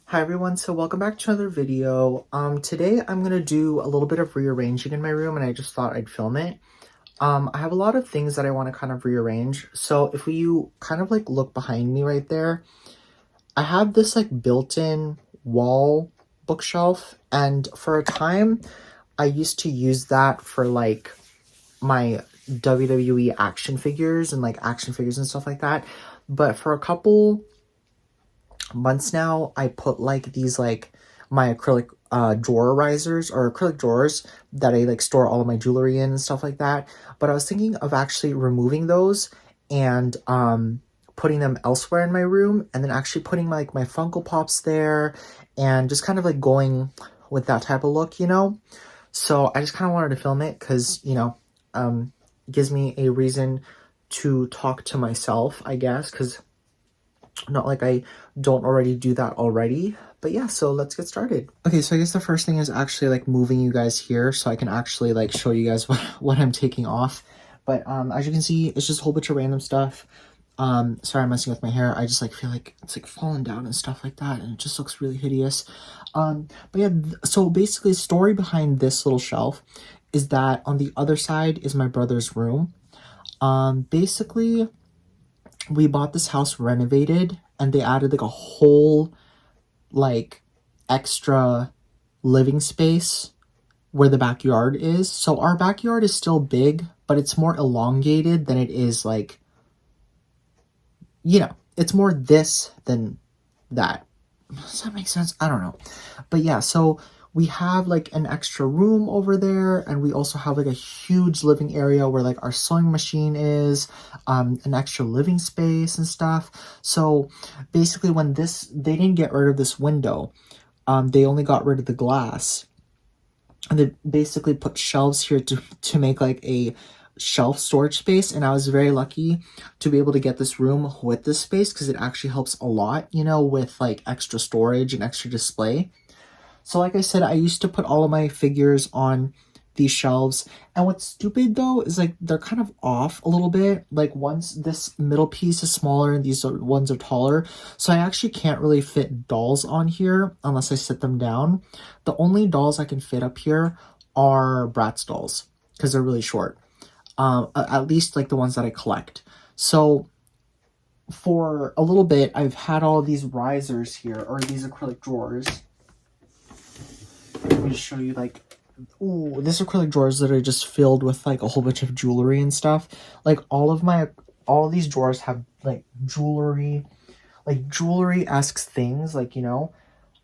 Hi everyone, so welcome back to another video. Today I'm gonna do a little bit of rearranging in my room and I just thought I'd film it. I have a lot of things that I want to kind of rearrange. So if you kind of like look behind me right there, I have this like built-in wall bookshelf, and for a time I used to use that for like my WWE action figures and stuff like that. But for a couple months now, I put like these like my acrylic drawer risers or acrylic drawers that I like store all of my jewelry in and stuff like that. But I was thinking of actually removing those and putting them elsewhere in my room, and then actually putting like my Funko Pops there and just kind of like going with that type of look, you know? So I just kind of wanted to film it because, gives me a reason to talk to myself, I guess, because not like I don't already do that already. But yeah, so let's get started. Okay, so I guess the first thing is actually like moving you guys here so I can actually like show you guys what I'm taking off. But as you can see, it's just a whole bunch of random stuff. Sorry I'm messing with my hair. I just like feel like it's like falling down and stuff like that, and it just looks really hideous. But yeah, so basically story behind this little shelf is that on the other side is my brother's room. Basically we bought this house renovated and they added like a whole like extra living space where the backyard is. So our backyard is still big, but it's more elongated than it is like, it's more this than that. Does that make sense? I don't know. But yeah, so we have like an extra room over there, and we also have like a huge living area where like our sewing machine is, an extra living space and stuff. So basically they didn't get rid of this window. They only got rid of the glass. And they basically put shelves here to make like a shelf storage space, and I was very lucky to be able to get this room with this space because it actually helps a lot, with like extra storage and extra display. So like I said, I used to put all of my figures on these shelves, and what's stupid though is like they're kind of off a little bit. Like once this middle piece is smaller and ones are taller, so I actually can't really fit dolls on here unless I sit them down. The only dolls I can fit up here are Bratz dolls because they're really short. At least like the ones that I collect. So for a little bit, I've had all these risers here, or these acrylic drawers. Let me just show you like, ooh, this acrylic drawers that are just filled with like a whole bunch of jewelry and stuff. Like all of these drawers have like jewelry-esque things, like,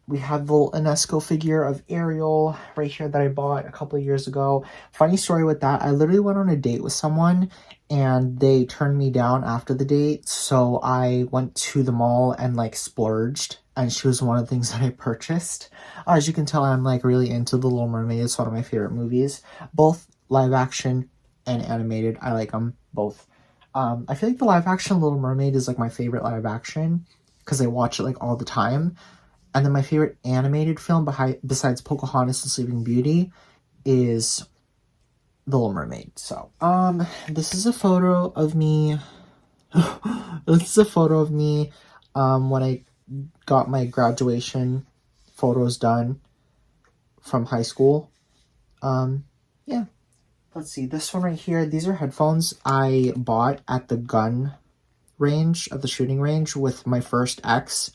we have the little Enesco figure of Ariel right here that I bought a couple of years ago. Funny story with that, I literally went on a date with someone and they turned me down after the date. So I went to the mall and like splurged, and she was one of the things that I purchased. As you can tell, I'm like really into The Little Mermaid. It's one of my favorite movies, both live action and animated. I like them both. I feel like the live action Little Mermaid is like my favorite live action because I watch it like all the time. And then my favorite animated film besides Pocahontas and Sleeping Beauty is The Little Mermaid. So, this is a photo of me. This is a photo of me when I got my graduation photos done from high school. Yeah. Let's see. This one right here, these are headphones I bought at the shooting range with my first ex.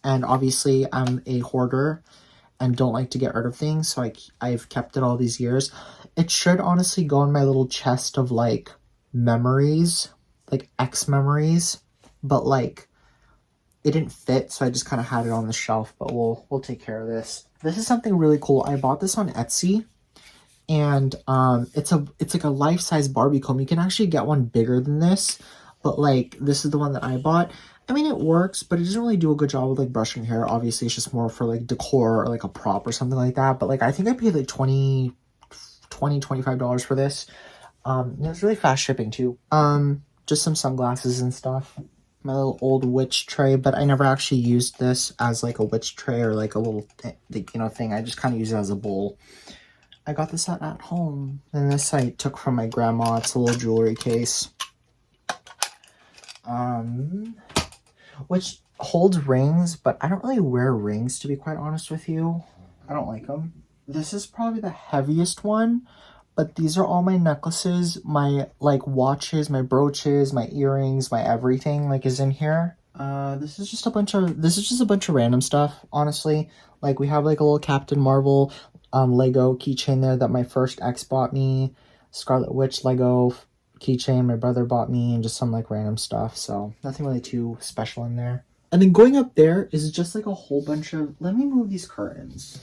And obviously, I'm a hoarder and don't like to get rid of things, so I've kept it all these years. It should honestly go in my little chest of, like, memories, like, ex-memories, but, like, it didn't fit, so I just kind of had it on the shelf, but we'll take care of this. This is something really cool. I bought this on Etsy, and it's like a life-size Barbie comb. You can actually get one bigger than this, but, like, this is the one that I bought. I mean, it works, but it doesn't really do a good job with, like, brushing hair. Obviously, it's just more for, like, decor or, like, a prop or something like that. But, like, I think I paid, like, $25 for this. It was really fast shipping, too. Just some sunglasses and stuff. My little old witch tray, but I never actually used this as, like, a witch tray or, like, a little, thing. I just kind of use it as a bowl. I got this at home. And this I took from my grandma. It's a little jewelry case. Which holds rings, but I don't really wear rings, to be quite honest with you. I don't like them. This is probably the heaviest one, but these are all my necklaces, my like watches, my brooches, my earrings, my everything like is in here. This is just a bunch of random stuff, honestly. Like we have like a little Captain Marvel Lego keychain there that my first ex bought me. Scarlet Witch Lego keychain my brother bought me, and just some like random stuff. So nothing really too special in there. And then going up there is just like a whole bunch of, let me move these curtains.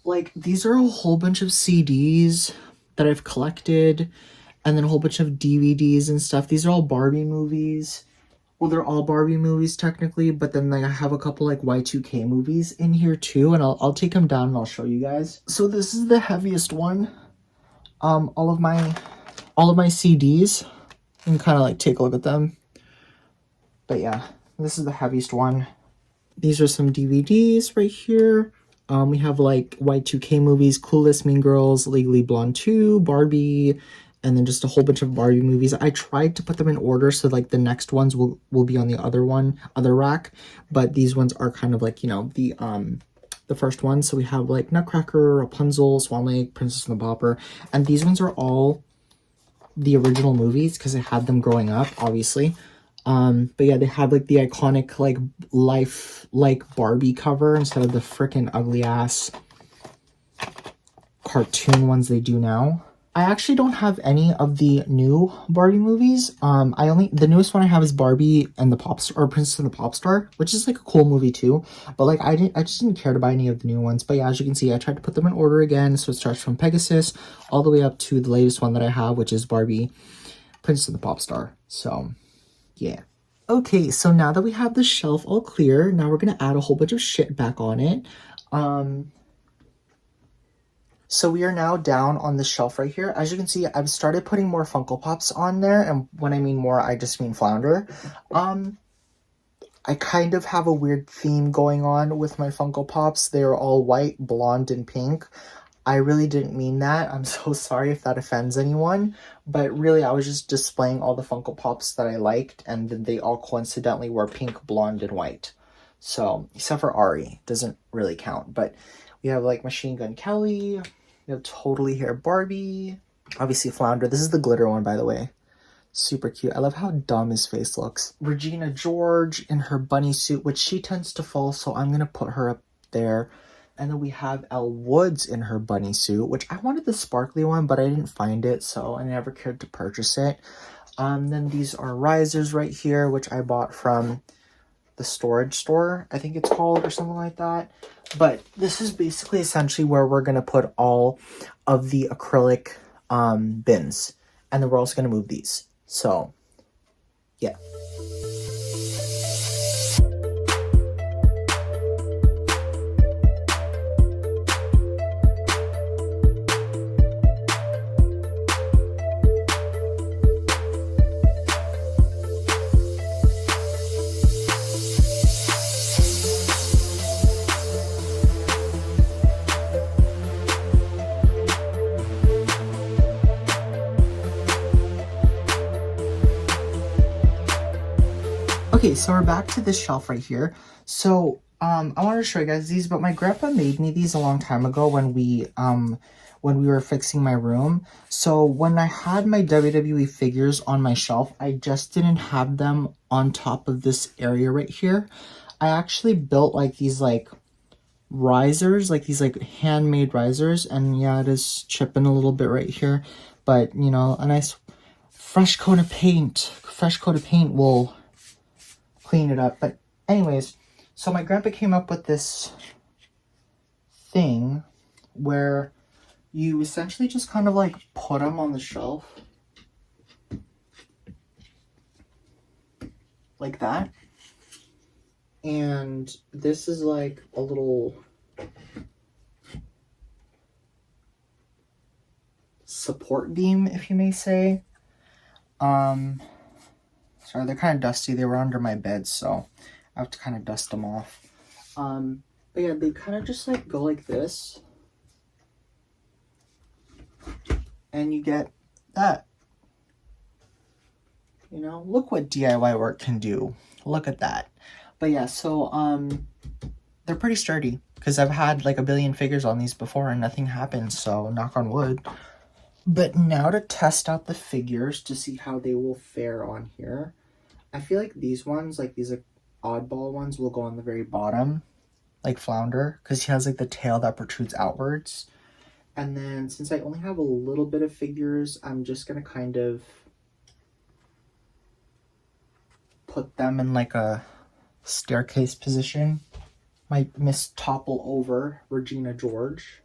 Like these are a whole bunch of CDs that I've collected, and then a whole bunch of DVDs and stuff. These are all Barbie movies. Well, they're all Barbie movies technically, but then like I have a couple like Y2K movies in here too, and I'll take them down and I'll show you guys. So this is the heaviest one. All of my CDs. You can kind of like take a look at them. But yeah, this is the heaviest one. These are some DVDs right here. We have like Y2K movies, Clueless, Mean Girls, Legally Blonde 2, Barbie, and then just a whole bunch of Barbie movies. I tried to put them in order so like the next ones will be on the other rack, but these ones are kind of like, you know, the first one. So we have like Nutcracker, Rapunzel, Swan Lake, Princess and the Pauper, and these ones are all the original movies because I had them growing up, obviously. But yeah, they had like the iconic like life like Barbie cover instead of the freaking ugly ass cartoon ones they do now. I actually don't have any of the new Barbie movies. The newest one I have is Barbie and the Popstar, or Princess and the Popstar, which is like a cool movie too. But like I just didn't care to buy any of the new ones. But yeah, as you can see, I tried to put them in order again. So it starts from Pegasus all the way up to the latest one that I have, which is Barbie, Princess and the Popstar. So yeah. Okay, so now that we have the shelf all clear, now we're gonna add a whole bunch of shit back on it. So we are now down on the shelf right here. As you can see, I've started putting more Funko Pops on there, and when I mean more, I just mean Flounder. I kind of have a weird theme going on with my Funko Pops. They are all white, blonde, and pink. I really didn't mean that. I'm so sorry if that offends anyone. But really, I was just displaying all the Funko Pops that I liked, and then they all coincidentally were pink, blonde, and white. So, except for Ari. Doesn't really count. But we have, like, Machine Gun Kelly. We have Totally Hair Barbie. Obviously, Flounder. This is the glitter one, by the way. Super cute. I love how dumb his face looks. Regina George in her bunny suit, which she tends to fall, so I'm going to put her up there. And then we have Elle Woods in her bunny suit, which I wanted the sparkly one, but I didn't find it, so I never cared to purchase it. Then these are risers right here, which I bought from the storage store, I think it's called, or something like that. But this is basically essentially where we're going to put all of the acrylic bins. And then we're also going to move these. So, yeah. Okay, so we're back to this shelf right here. So, I wanted to show you guys these, but my grandpa made me these a long time ago when we were fixing my room. So when I had my WWE figures on my shelf, I just didn't have them on top of this area right here. I actually built like these like risers, like these like handmade risers, and yeah, it is chipping a little bit right here, but you know, a nice fresh coat of paint will clean it up. But anyways, so my grandpa came up with this thing where you essentially just kind of like put them on the shelf like that, and this is like a little support beam, if you may say. Sorry, they're kind of dusty. They were under my bed, so I have to kind of dust them off. But yeah, they kind of just like go like this, and you get that. You know, look what DIY work can do. Look at that. But yeah, so they're pretty sturdy because I've had like a billion figures on these before and nothing happened, so knock on wood. But now to test out the figures to see how they will fare on here. I feel like these ones, like these oddball ones, will go on the very bottom, like Flounder, because he has like the tail that protrudes outwards. And then since I only have a little bit of figures, I'm just gonna kind of put them in like a staircase position. Might topple over Regina George.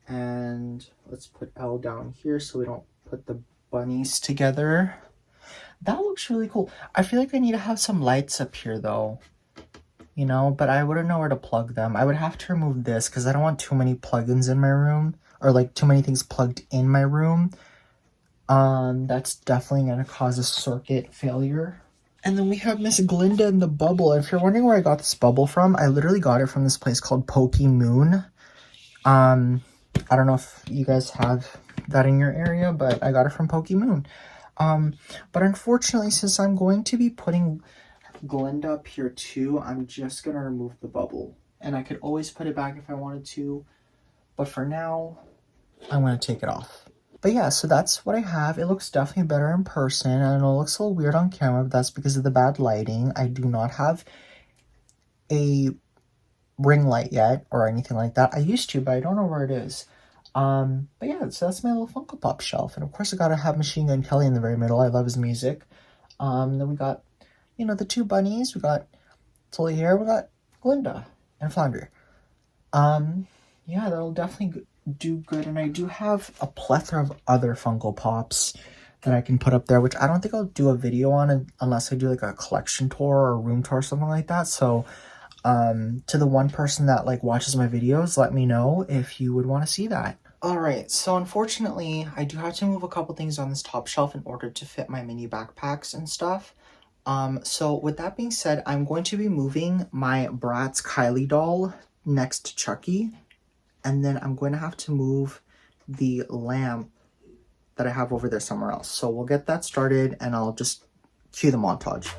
And let's put Elle down here so we don't put the bunnies together. That looks really cool. I feel like I need to have some lights up here though, you know, but I wouldn't know where to plug them. I would have to remove this because I don't want too many plugins in my room, or like too many things plugged in my room. That's definitely going to cause a circuit failure. And then we have Miss Glinda in the bubble. If you're wondering where I got this bubble from, I literally got it from this place called Pokemoon. I don't know if you guys have that in your area, but I got it from Pokemoon. But unfortunately, since I'm going to be putting Glinda up here too, I'm just going to remove the bubble. And I could always put it back if I wanted to, but for now, I'm going to take it off. But yeah, so that's what I have. It looks definitely better in person. I know it looks a little weird on camera, but that's because of the bad lighting. I do not have a ring light yet or anything like that. I used to, but I don't know where it is. But yeah, so that's my little Funko Pop shelf. And of course I gotta have Machine Gun Kelly in the very middle. I love his music. Then we got, you know, the two bunnies. We got Tully here. We got Glinda and Flounder. Yeah, that'll definitely do good. And I do have a plethora of other Funko Pops that I can put up there, which I don't think I'll do a video on unless I do like a collection tour or a room tour or something like that. So to the one person that like watches my videos, let me know if you would want to see that. Alright, so unfortunately, I do have to move a couple things on this top shelf in order to fit my mini backpacks and stuff. So with that being said, I'm going to be moving my Bratz Kylie doll next to Chucky. And then I'm going to have to move the lamp that I have over there somewhere else. So we'll get that started and I'll just cue the montage.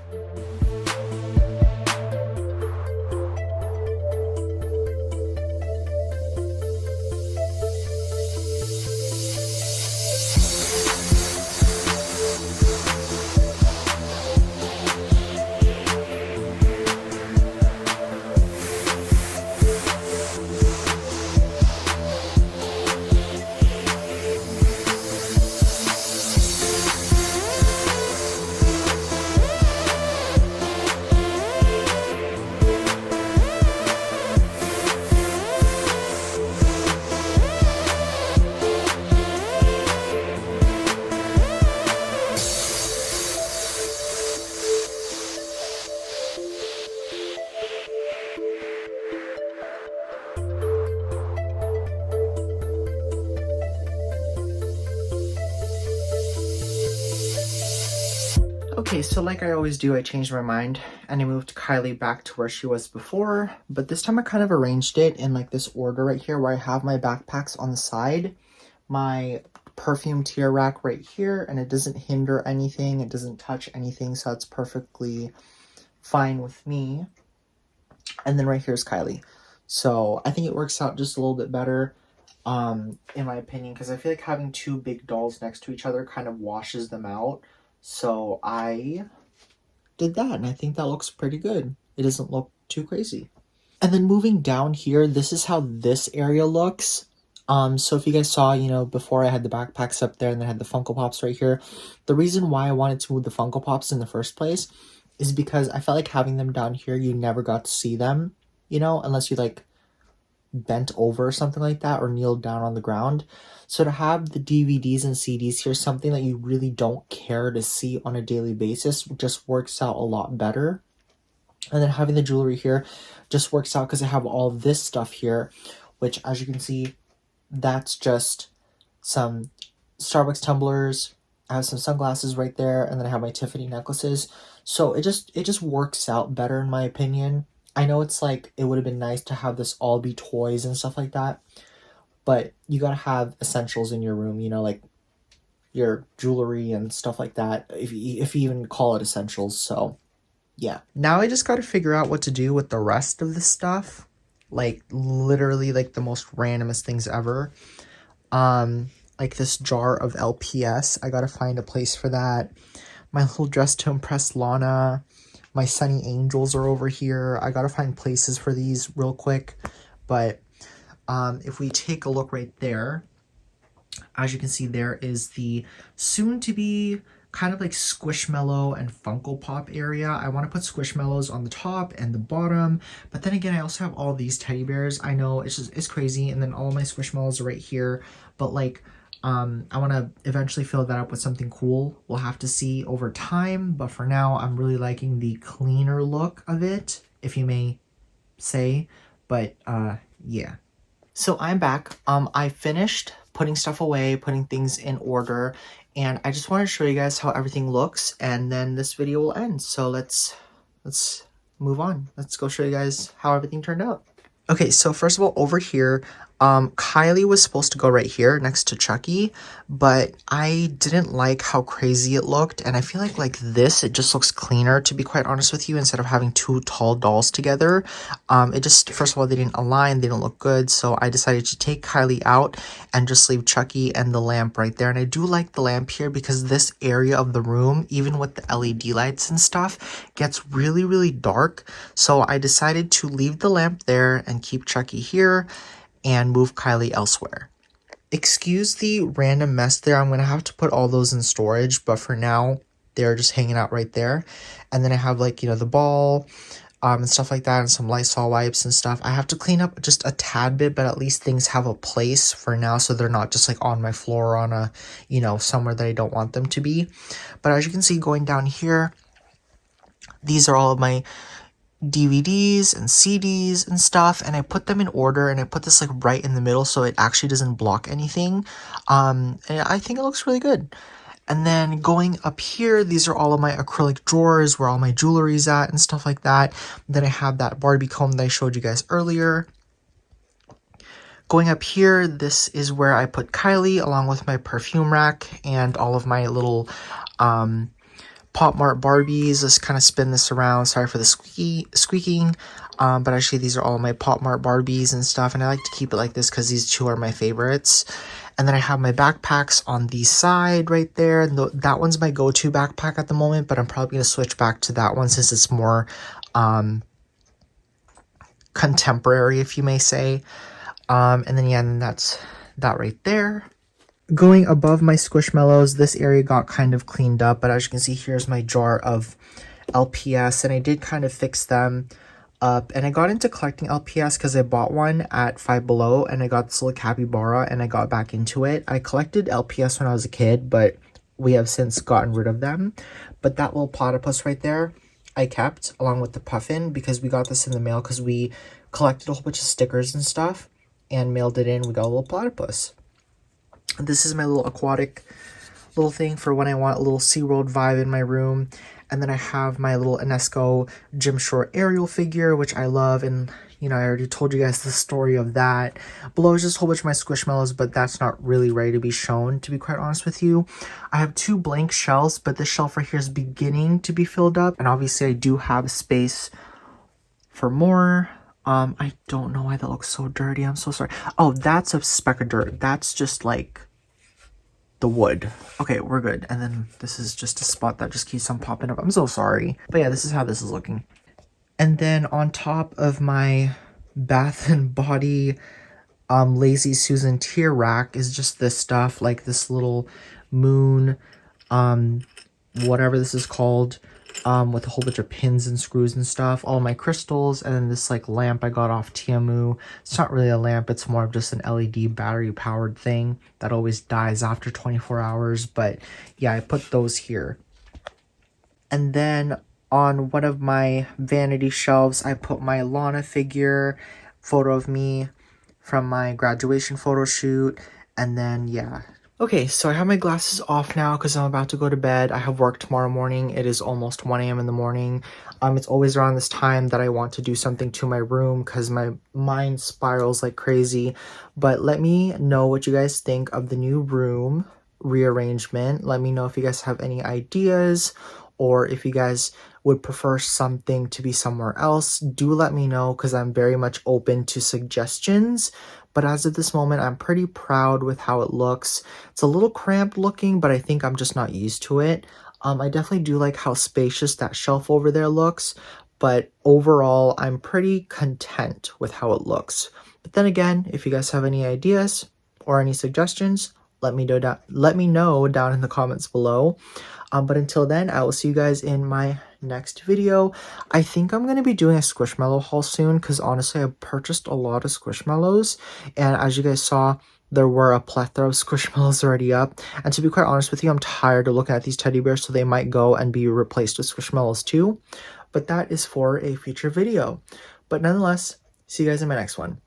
Okay, so like I always do, I changed my mind and I moved Kylie back to where she was before, but this time I kind of arranged it in like this order right here where I have my backpacks on the side, my perfume tier rack right here, and it doesn't hinder anything, it doesn't touch anything, so that's perfectly fine with me. And then right here is Kylie. So I think it works out just a little bit better, in my opinion, because I feel like having two big dolls next to each other kind of washes them out. So I did that, and I think that looks pretty good. It doesn't look too crazy. And then moving down here, this is how this area looks. So if you guys saw, you know, before I had the backpacks up there and then I had the Funko Pops right here, the reason why I wanted to move the Funko Pops in the first place is because I felt like having them down here, you never got to see them, you know, unless you like bent over or something like that or kneeled down on the ground. So to have the DVDs and CDs here, something that you really don't care to see on a daily basis, just works out a lot better. And then having the jewelry here just works out because I have all this stuff here, which as you can see, that's just some Starbucks tumblers. I have some sunglasses right there, and then I have my Tiffany necklaces. So it just works out better in my opinion. I know it's like, it would have been nice to have this all be toys and stuff like that, but you gotta have essentials in your room, you know, like your jewelry and stuff like that, if you even call it essentials. So yeah. Now I just got to figure out what to do with the rest of the stuff. Like literally like the most randomest things ever. Like this jar of LPS. I got to find a place for that. My little Dress to Impress Lana. My Sunny Angels are over here. I got to find places for these real quick. But if we take a look right there, as you can see, there is the soon-to-be kind of like Squishmallow and Funko Pop area. I want to put Squishmallows on the top and the bottom, but then again, I also have all these teddy bears. I know it's crazy, and then all my Squishmallows are right here, but like, I want to eventually fill that up with something cool. We'll have to see over time, but for now, I'm really liking the cleaner look of it, if you may say, but yeah. So I'm back. I finished putting stuff away, putting things in order, and I just want to show you guys how everything looks, and then this video will end. So let's move on. Let's go show you guys how everything turned out. Okay, so first of all, over here, Kylie was supposed to go right here next to Chucky, but I didn't like how crazy it looked, and I feel like this, it just looks cleaner, to be quite honest with you, instead of having two tall dolls together. It just, first of all, they didn't align, they didn't look good, so I decided to take Kylie out and just leave Chucky and the lamp right there. And I do like the lamp here because this area of the room, even with the LED lights and stuff, gets really, really dark, so I decided to leave the lamp there and keep Chucky here and move Kylie elsewhere. Excuse the random mess there. I'm going to have to put all those in storage, but for now, they're just hanging out right there. And then I have like, you know, the ball and stuff like that, and some Lysol wipes and stuff. I have to clean up just a tad bit, but at least things have a place for now, so they're not just like on my floor on a, you know, somewhere that I don't want them to be. But as you can see, going down here, these are all of my DVDs and CDs and stuff, and I put them in order, and I put this like right in the middle so it actually doesn't block anything, and I think it looks really good. And then going up here, these are all of my acrylic drawers where all my jewelry's at and stuff like that. Then I have that Barbie comb that I showed you guys earlier. Going up here, this is where I put Kylie along with my perfume rack and all of my little Pop Mart Barbies. Let's kind of spin this around. Sorry for the squeaking. But actually, these are all my Pop Mart Barbies and stuff. And I like to keep it like this because these two are my favorites. And then I have my backpacks on the side right there. And that one's my go-to backpack at the moment. But I'm probably going to switch back to that one since it's more contemporary, if you may say. And then, yeah, and that's that right there. Going above my Squishmallows, this area got kind of cleaned up, but as you can see, here's my jar of LPS, and I did kind of fix them up, and I got into collecting LPS because I bought one at Five Below, and I got this little capybara, and I got back into it. I collected LPS when I was a kid, but we have since gotten rid of them. But that little platypus right there, I kept, along with the puffin, because we got this in the mail because we collected a whole bunch of stickers and stuff, and mailed it in. We got a little platypus. This is my little aquatic little thing for when I want a little SeaWorld vibe in my room. And then I have my little Enesco Jim Shore Ariel figure, which I love. And, you know, I already told you guys the story of that. Below is just a whole bunch of my Squishmallows, but that's not really ready to be shown, to be quite honest with you. I have two blank shelves, but this shelf right here is beginning to be filled up. And obviously I do have space for more. I don't know why that looks so dirty. I'm so sorry. Oh, that's a speck of dirt. That's just like the wood. Okay, we're good. And then this is just a spot that just keeps on popping up. I'm so sorry. But yeah, this is how this is looking. And then on top of my Bath and Body Lazy Susan tier rack is just this stuff, like this little moon, whatever this is called, with a whole bunch of pins and screws and stuff, all my crystals, and then this like lamp I got off Tiamu. It's not really a lamp, it's more of just an LED battery powered thing that always dies after 24 hours, but yeah, I put those here. And then on one of my vanity shelves, I put my Lana figure, photo of me from my graduation photo shoot, and then yeah. Okay, so I have my glasses off now because I'm about to go to bed. I have work tomorrow morning. It is almost 1 a.m. in the morning. It's always around this time that I want to do something to my room because my mind spirals like crazy. But let me know what you guys think of the new room rearrangement. Let me know if you guys have any ideas, or if you guys would prefer something to be somewhere else. Do let me know, because I'm very much open to suggestions. But as of this moment, I'm pretty proud with how it looks. It's a little cramped looking, but I think I'm just not used to it. I definitely do like how spacious that shelf over there looks, but overall, I'm pretty content with how it looks. But then again, if you guys have any ideas or any suggestions, let me know down in the comments below. But until then, I will see you guys in my next video. I think I'm going to be doing a Squishmallow haul soon, because honestly, I purchased a lot of Squishmallows, and as you guys saw, there were a plethora of Squishmallows already up. And to be quite honest with you, I'm tired of looking at these teddy bears, so they might go and be replaced with Squishmallows too. But that is for a future video. But nonetheless, see you guys in my next one.